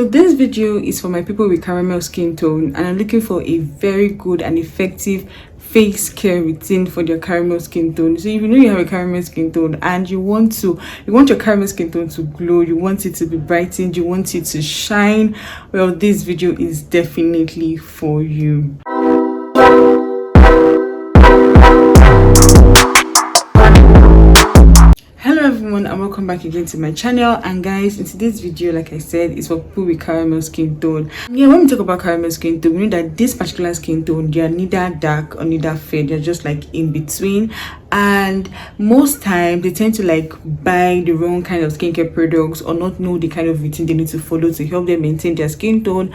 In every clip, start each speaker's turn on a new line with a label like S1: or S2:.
S1: So this video is for my people with caramel skin tone, and I'm looking for a very good and effective face care routine for their caramel skin tone. So if you know you have a caramel skin tone and you want your caramel skin tone to glow, you want it to be brightened, you want it to shine, well, this video is definitely for you. Hello everyone, and welcome back again to my channel. And guys, in today's video, like I said, is for people with caramel skin tone. Yeah, when we talk about caramel skin tone, we know that this particular skin tone, they are neither dark or neither fair, they're just like in between. And most time they tend to like buy the wrong kind of skincare products or not know the kind of routine they need to follow to help them maintain their skin tone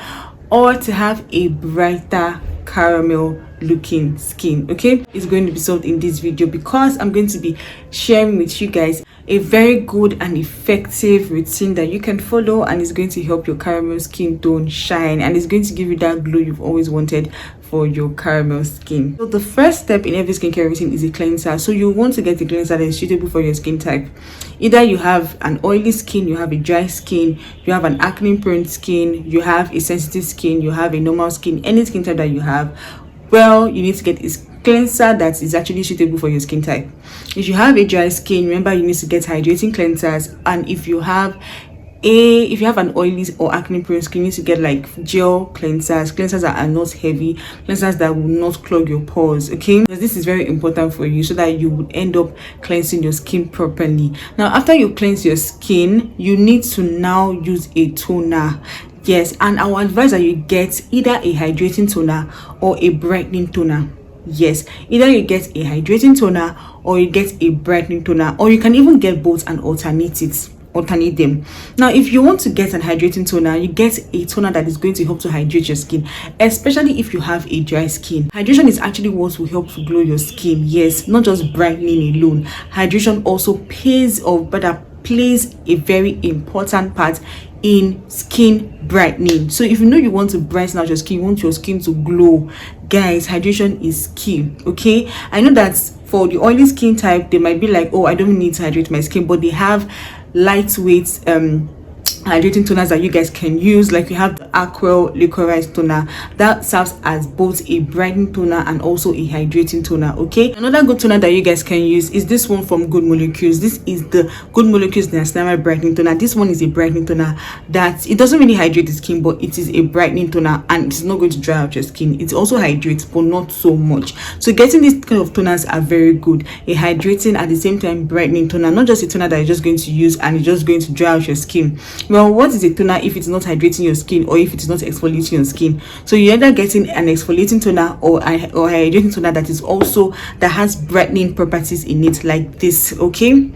S1: or to have a brighter caramel looking skin. Okay, it's going to be solved in this video because I'm going to be sharing with you guys a very good and effective routine that you can follow, and it's going to help your caramel skin tone shine, and it's going to give you that glow you've always wanted for your caramel skin. So the first step in every skincare routine is a cleanser. So you want to get a cleanser that is suitable for your skin type. Either you have an oily skin, you have a dry skin, you have an acne prone skin, you have a sensitive skin, you have a normal skin, any skin type that you have, well, you need to get a cleanser that is actually suitable for your skin type. If you have a dry skin, remember you need to get hydrating cleansers. And if you have an oily or acne prone skin, you need to get like gel cleansers that are not heavy, cleansers that will not clog your pores. Okay, because this is very important for you so that you would end up cleansing your skin properly. Now after you cleanse your skin, you need to now use a toner. Yes, and I will advise that you get either a hydrating toner or a brightening toner. Yes, either you get a hydrating toner or you get a brightening toner, or you can even get both and alternate them. Now if you want to get an hydrating toner, you get a toner that is going to help to hydrate your skin, especially if you have a dry skin. Hydration is actually what will help to glow your skin. Yes, not just brightening alone. Hydration also plays a very important part in skin brightening. So if you know you want to brighten out your skin, you want your skin to glow, guys, hydration is key. Okay, I know that for the oily skin type, they might be like, oh, I don't need to hydrate my skin, but they have lightweight hydrating toners that you guys can use. Like we have the Aqua Licorice toner that serves as both a brightening toner and also a hydrating toner. Okay, another good toner that you guys can use is this one from Good Molecules. This is the Good Molecules Niacinamide brightening toner. This one is a brightening toner that it doesn't really hydrate the skin, but it is a brightening toner and it's not going to dry out your skin. It also hydrates, but not so much. So getting these kind of toners are very good. A hydrating at the same time brightening toner, not just a toner that you're just going to use and it's just going to dry out your skin. Well, what is a toner if it's not hydrating your skin or if it's not exfoliating your skin? So you're either getting an exfoliating toner or a hydrating toner that has brightening properties in it, like this. Okay,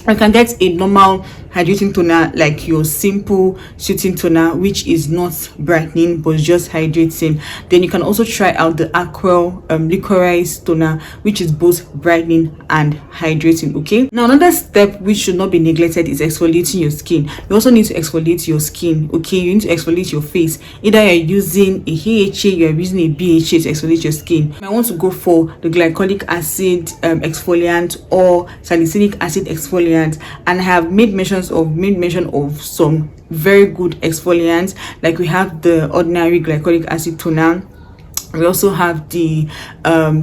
S1: I can get a normal hydrating toner like your simple shooting toner, which is not brightening but just hydrating. Then you can also try out the Aqua Licorice toner, which is both brightening and hydrating. Okay, now another step which should not be neglected is exfoliating your skin. You also need to exfoliate your skin. Okay, you need to exfoliate your face. Either you're using a AHA, you're using a BHA to exfoliate your skin. I want to go for the glycolic acid exfoliant or salicylic acid exfoliant, and I have made mention of some very good exfoliants. Like we have the ordinary glycolic acid toner, we also have the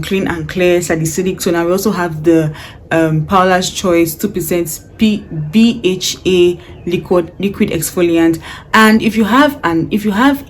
S1: clean and clear salicylic toner, we also have the Paula's Choice 2% BHA liquid exfoliant. And if you have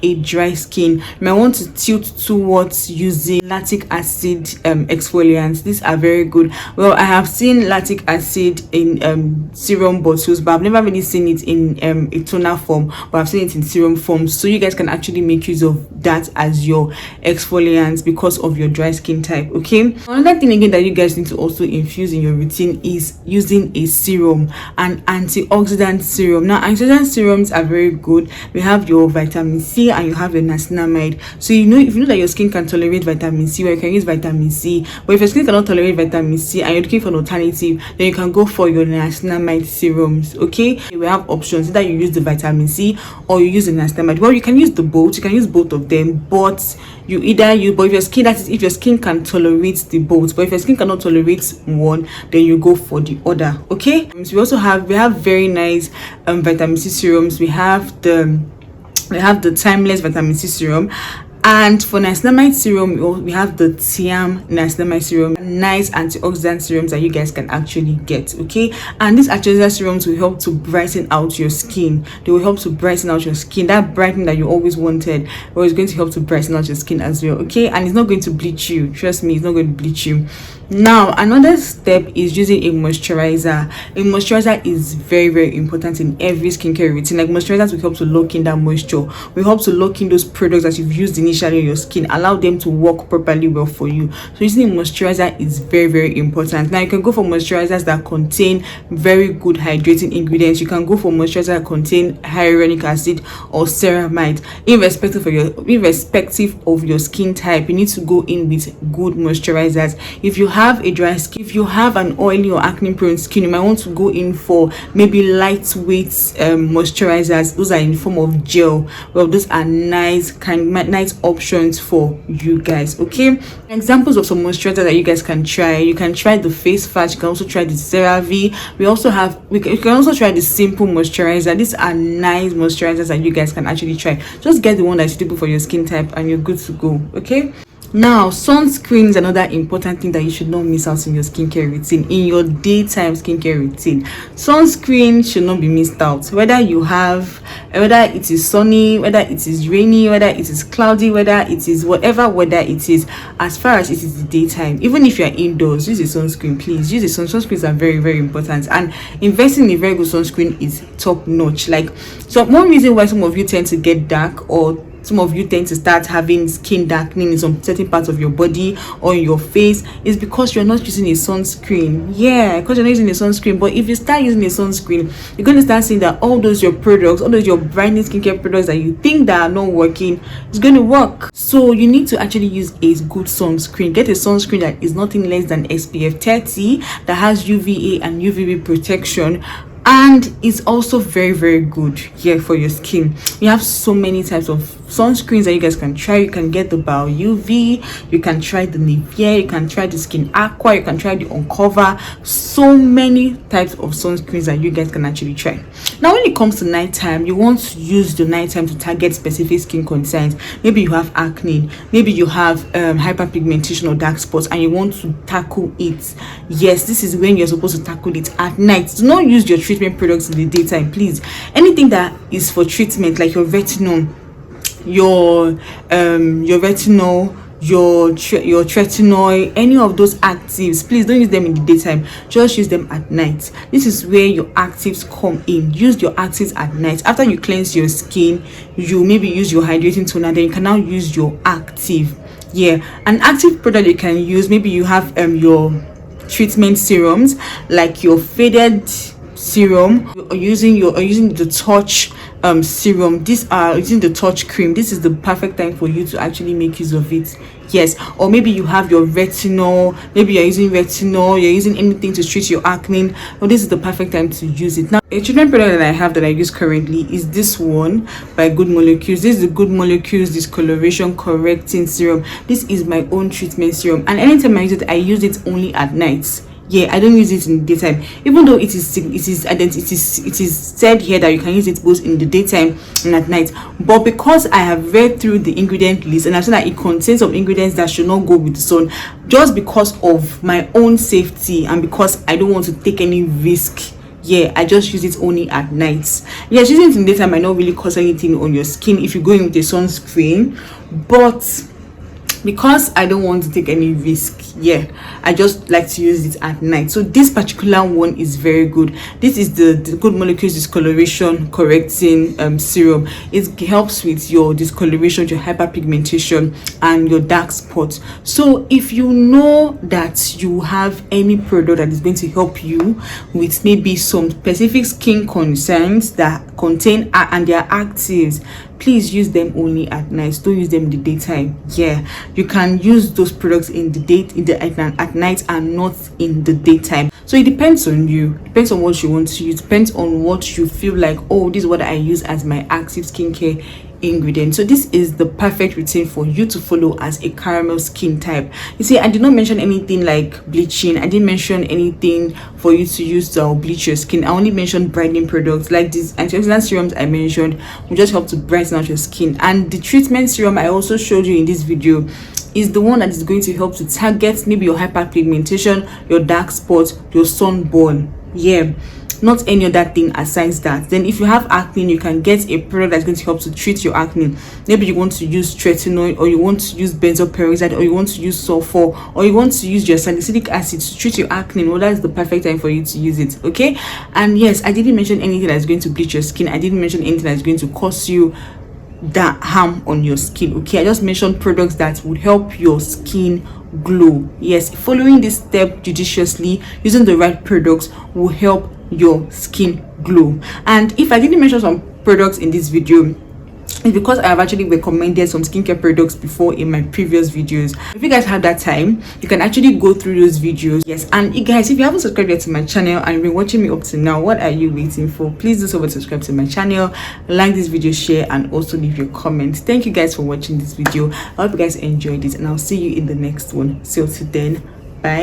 S1: a dry skin, you might want to tilt towards using lactic acid exfoliants. These are very good. Well, I have seen lactic acid in serum bottles, but I've never really seen it in a toner form, but I've seen it in serum form. So you guys can actually make use of that as your exfoliants because of your dry skin type. Okay, another thing again that you guys need to also infuse in your routine is using a serum, an antioxidant serum. Now antioxidant serums are very good. We have your vitamin C and you have your niacinamide. So if you know that your skin can tolerate vitamin C, well, you can use vitamin C. But if your skin cannot tolerate vitamin C and you're looking for an alternative, then you can go for your niacinamide serums. Okay, we have options. Either you use the vitamin C or you use the niacinamide. Well, you can use you can use both of them, but if your skin can tolerate the both, but if your skin cannot tolerate one, then you go for the other. Okay, so we have very nice vitamin C serums. We have the We have the timeless vitamin C serum. And for niacinamide serum, we have the niacinamide serum, nice antioxidant serums that you guys can actually get. Okay, and these antioxidant serums will help to brighten out your skin. They will help to brighten out your skin, that brightening that you always wanted, or it's going to help to brighten out your skin as well. Okay, and it's not going to bleach you, trust me, it's not going to bleach you. Now another step is using a moisturizer. A moisturizer is very, very important in every skincare routine. Like, moisturizers will help to lock in that moisture, will help to lock in those products that you've used initially on your skin, allow them to work properly well for you. So using a moisturizer is very, very important. Now you can go for moisturizers that contain very good hydrating ingredients. You can go for moisturizers that contain hyaluronic acid or ceramide. Irrespective of your skin type, you need to go in with good moisturizers. If you have a dry skin, if you have an oily or acne prone skin, you might want to go in for maybe lightweight moisturizers. Those are in form of gel. Well, those are nice options for you guys. Okay, examples of some moisturizers that you guys can try: you can try the face fat, you can also try the CeraVe. You can also try the simple moisturizer. These are nice moisturizers that you guys can actually try. Just get the one that's suitable for your skin type and you're good to go. Okay, now sunscreen is another important thing that you should not miss out in your skincare routine, in your daytime skincare routine. Sunscreen should not be missed out, whether it is sunny, whether it is rainy, whether it is cloudy, whether it is whatever weather it is. As far as it is the daytime, even if you are indoors, use a sunscreen. Please use a sunscreens are very, very important, and investing in a very good sunscreen is top notch. Like, so one reason why some of you tend to get dark, or some of you tend to start having skin darkening in some certain parts of your body or in your face, is because you're not using a sunscreen. Yeah, because you're not using a sunscreen. But if you start using a sunscreen, you're going to start seeing that all those your brightening skincare products that you think that are not working is going to work. So you need to actually use a good sunscreen. Get a sunscreen that is nothing less than SPF 30, that has UVA and UVB protection, and it's also very, very good here for your skin. We have so many types of sunscreens that you guys can try. You can get the Bio UV, you can try the Nivea, you can try the Skin Aqua, you can try the Uncover. So many types of sunscreens that you guys can actually try. Now when it comes to nighttime, you want to use the nighttime to target specific skin concerns. Maybe you have acne, maybe you have hyperpigmentation or dark spots, and you want to tackle it. Yes, this is when you're supposed to tackle it at night. Do not use your treatment products in the daytime, please. Anything that is for treatment, like your retinol, your tretinoid, any of those actives, please don't use them in the daytime. Just use them at night. This is where your actives come in. Use your actives at night. After you cleanse your skin, you maybe use your hydrating toner, then you can now use your active. Yeah, an active product you can use, maybe you have your treatment serums, like your faded serum, or using the touch serum. These are using the touch cream. This is the perfect time for you to actually make use of it. Yes, or maybe you have your retinol, maybe you're using anything to treat your acne. Well, this is the perfect time to use it. Now, a treatment product that I have that I use currently is this one by Good Molecules. This is the Good Molecules Discoloration Correcting Serum. This is my own treatment serum, and anytime I use it only at night. Yeah, I don't use it in the daytime, even though it is said here that you can use it both in the daytime and at night. But because I have read through the ingredient list and I've seen that it contains some ingredients that should not go with the sun, just because of my own safety and because I don't want to take any risk, yeah, I just use it only at night. Yes, using it in the daytime might not really cause anything on your skin if you go in with a sunscreen, but because I don't want to take any risk, yeah, I just like to use it at night. So this particular one is very good. This is the Good Molecules Discoloration Correcting Serum. It helps with your discoloration, your hyperpigmentation, and your dark spots. So if you know that you have any product that is going to help you with maybe some specific skin concerns that contain and they are actives, please use them only at night. Don't use them in the daytime. Yeah, you can use those products at night and not in the daytime. So it depends on you, depends on what you want to use, depends on what you feel like, oh, this is what I use as my active skincare ingredient. So this is the perfect routine for you to follow as a caramel skin type. You see, I did not mention anything like bleaching. I didn't mention anything for you to use to bleach your skin. I only mentioned brightening products like these antioxidant serums I mentioned will just help to brighten out your skin. And the treatment serum I also showed you in this video is the one that is going to help to target maybe your hyperpigmentation, your dark spots, your sunburn. Yeah, not any other thing aside that. Then if you have acne, you can get a product that's going to help to treat your acne. Maybe you want to use tretinoin, or you want to use benzoyl peroxide, or you want to use sulfur, or you want to use your salicylic acid to treat your acne. Well, that's the perfect time for you to use it. Okay. And yes, I didn't mention anything that's going to bleach your skin. I didn't mention anything that's going to cause you that harm on your skin. Okay, I just mentioned products that would help your skin glow. Yes, following this step judiciously, using the right products will help your skin glow. And if I didn't mention some products in this video, it's because I have actually recommended some skincare products before in my previous videos. If you guys have that time, you can actually go through those videos. Yes, and you guys, if you haven't subscribed yet to my channel and you've been watching me up to now, what are you waiting for? Please do so to subscribe to my channel, like this video, share, and also leave your comments. Thank you guys for watching this video. I hope you guys enjoyed it, and I'll see you in the next one. So till then, bye.